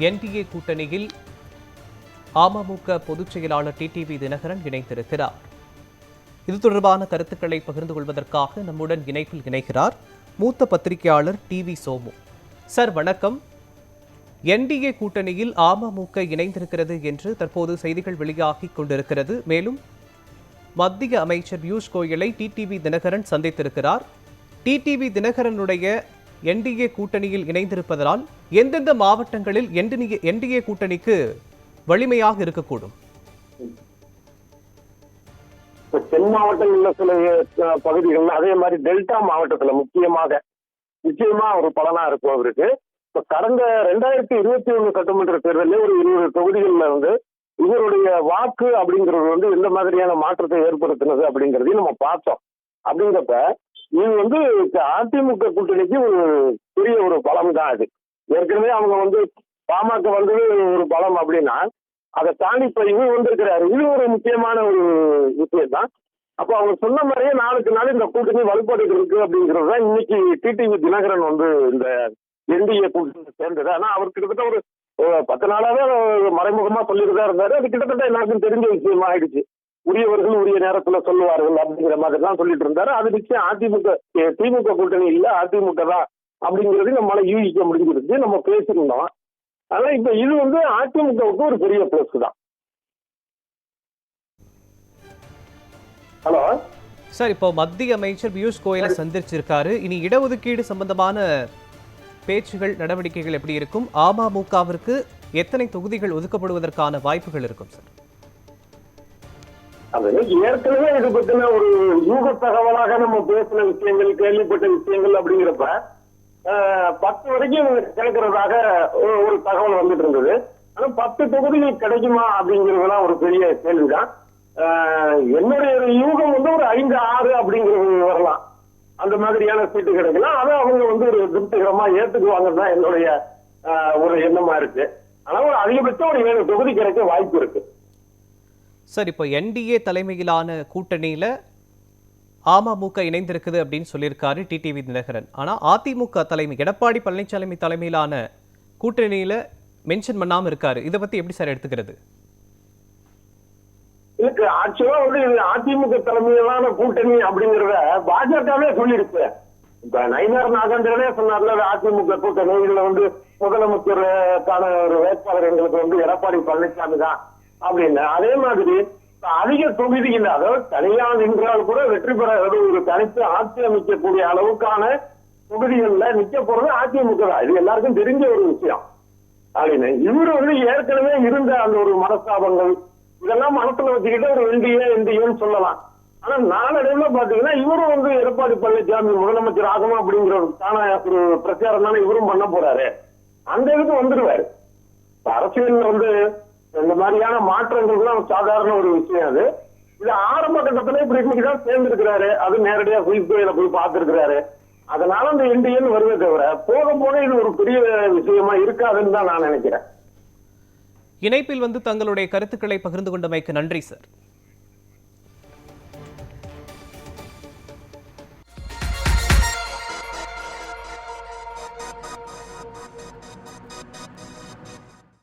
NDA கூட்டணியில் அமமுக பொதுச் செயலாளர் டிடிவி தினகரன் இணைந்திருக்கிறார். இது தொடர்பான கருத்துக்களை பகிர்ந்து கொள்வதற்காக நம்முடன் இணைப்பில் இணைகிறார் மூத்த பத்திரிகையாளர் டிவி சோமு. சார் வணக்கம். என்டிஏ கூட்டணியில் அமமுக இணைந்திருக்கிறது என்று தற்போது செய்திகள் வெளியாகிக் கொண்டிருக்கிறது. மேலும் மத்திய அமைச்சர் பியூஷ் கோயலை டிடிவி தினகரன் சந்தித்திருக்கிறார். டிடிவி தினகரனுடைய என்டிஏ கூட்டணியில் இணைந்திருப்பதால் எந்தெந்த மாவட்டங்களில் என்டிஏ கூட்டணிக்கு வலிமையாக இருக்கக்கூடும்? தென் மாவட்டங்கள்ல சில பகுதிகள், அதே மாதிரி டெல்டா மாவட்டத்துல நிச்சயமா ஒரு பலனா இருக்கும் அவருக்கு. இப்ப கடந்த 2021 சட்டமன்ற தேர்தலில் ஒரு 20 தொகுதிகளில் இவருடைய வாக்கு அப்படிங்கிறது எந்த மாதிரியான மாற்றத்தை ஏற்படுத்தினது அப்படிங்கிறதையும் நம்ம பார்த்தோம். அப்படிங்கிறப்ப இது அதிமுக கூட்டணிக்கு ஒரு பெரிய ஒரு பலம் தான். அது ஏற்கனவே அவங்க பாமக வந்தது ஒரு பலம் அப்படின்னா, அதை தாண்டி இப்ப இவர் வந்திருக்கிறாரு. இது ஒரு முக்கியமான ஒரு விஷயம் தான். அப்போ அவங்க சொன்ன மாதிரியே நாளுக்கு நாள் இந்த கூட்டணி வலுப்பட்டு இருக்கு அப்படிங்கிறது தான் இன்னைக்கு டிடிவி தினகரன் இந்த என்டிஏ கூட்டணி சேர்ந்தது. ஆனா அவர் கிட்டத்தட்ட ஒரு 10 நாளாவே மறைமுகமா சொல்லிட்டு தான் இருந்தாரு. அது கிட்டத்தட்ட எல்லாருக்கும் தெரிஞ்ச விஷயமா ஆயிடுச்சு. உரியவர்கள் உரிய நேரத்துல சொல்லுவார்கள் அப்படிங்கிற மாதிரி தான் சொல்லிட்டு இருந்தாரு. அது நிச்சயம் திமுக கூட்டணி இல்ல, அதிமுக தான் அப்படிங்கிறது நம்மளால யூகிக்க முடிஞ்சிருச்சு. நம்ம பேசியிருந்தோம். ஆனா இப்ப இது அதிமுகவுக்கு ஒரு பெரிய பிளஸ் தான். ஹலோ சார், இப்போ மத்திய அமைச்சர் பியூஷ் கோயலை சந்திச்சிருக்காரு. இனி இடஒதுக்கீடு சம்பந்தமான பேச்சுகள், நடவடிக்கைகள் எப்படி இருக்கும்? அமமுகவிற்கு எத்தனை தொகுதிகள் ஒதுக்கப்படுவதற்கான வாய்ப்புகள் இருக்கும் சார்? அது ஏற்கனவே இது பத்தின ஒரு யூக தகவலாக நம்ம பேசின விஷயங்கள், கேள்விப்பட்ட விஷயங்கள் அப்படிங்கிறப்ப 10 வரைக்கும் கிடைக்கிறதாக ஒரு தகவல் வந்துட்டு இருந்தது. ஆனா 10 தொகுதிகள் கிடைக்குமா அப்படிங்கிறதுலாம் ஒரு பெரிய கேள்விதான். என்னுடைய யூகம் ஒரு 5, 6 அப்படிங்கிறது வரலாம். அந்த மாதிரியான சீட்டு கிடைக்கலாம். அதை அவங்க ஒரு திருப்திகரமா ஏத்துக்குவாங்கன்னு தான் என்னுடைய ஒரு எண்ணமா இருக்கு. ஆனா ஒரு அதிகபட்சம் ஒரு 7 தொகுதி கிடைக்க வாய்ப்பு இருக்கு. சார், இப்போ என்டிஏ தலைமையிலான கூட்டணியில அமமுக இணைந்திருக்குது அப்படின்னு சொல்லியிருக்காரு டிடிவி தினகரன். ஆனா அதிமுக தலைமை எடப்பாடி பழனிசாமி தலைமையிலான கூட்டணியில மென்ஷன் பண்ணாம இருக்காரு. இதை பத்தி எப்படி சார் எடுத்துக்கிறது? இதுக்கு ஆக்சுவலா இது அதிமுக தலைமையிலான கூட்டணி அப்படிங்கிறத பாஜகவே சொல்லிருக்கு. இப்ப நயினார் நாகேந்திரனே சொன்னார்ல, அதிமுக கூட்டணி இதுல முதலமைச்சருக்கான ஒரு வேட்பாளர் எங்களுக்கு எடப்பாடி பழனிசாமி தான் அப்படின்னு. அதே மாதிரி அதிக தொகுதிகள், அதாவது தனியா நின்றால் கூட வெற்றி பெற ஒரு தனித்து ஆட்சி அமைக்கக்கூடிய அளவுக்கான தொகுதிகள்ல நிக்க போறது அதிமுக தான். இது எல்லாருக்கும் தெரிஞ்ச ஒரு விஷயம் அப்படின்னு. இவரு ஏற்கனவே இருந்த அந்த ஒரு மனஸ்தாபங்கள் இதெல்லாம் மனசுல வச்சுக்கிட்டு ஒரு என்டிஏன்னு சொல்லலாம். ஆனா நாளடைவுல பாத்தீங்கன்னா இவரும் எடப்பாடி பழனிசாமி முதலமைச்சர் ஆகணும் அப்படிங்கிறதுக்கான ஒரு பிரச்சாரம் தானே இவரும் பண்ண போறாரு. அந்த இதுக்கு வந்துடுவாரு. அரசியல் இந்த மாதிரியான மாற்றங்கள்லாம் சாதாரண ஒரு விஷயம். அது இது ஆரம்ப கட்டத்துல இப்படி இன்னைக்குதான் சேர்ந்திருக்கிறாரு. அது நேரடியா கோயில போய் பார்த்திருக்கிறாரு. அதனால அந்த என்டிஏன்னு வருவதை தவிர போக போக இது ஒரு பெரிய விஷயமா இருக்காதுன்னு தான் நான் நினைக்கிறேன். இணைப்பில் தங்களுடைய கருத்துக்களை பகிர்ந்து கொண்டமைக்கு நன்றி சார்.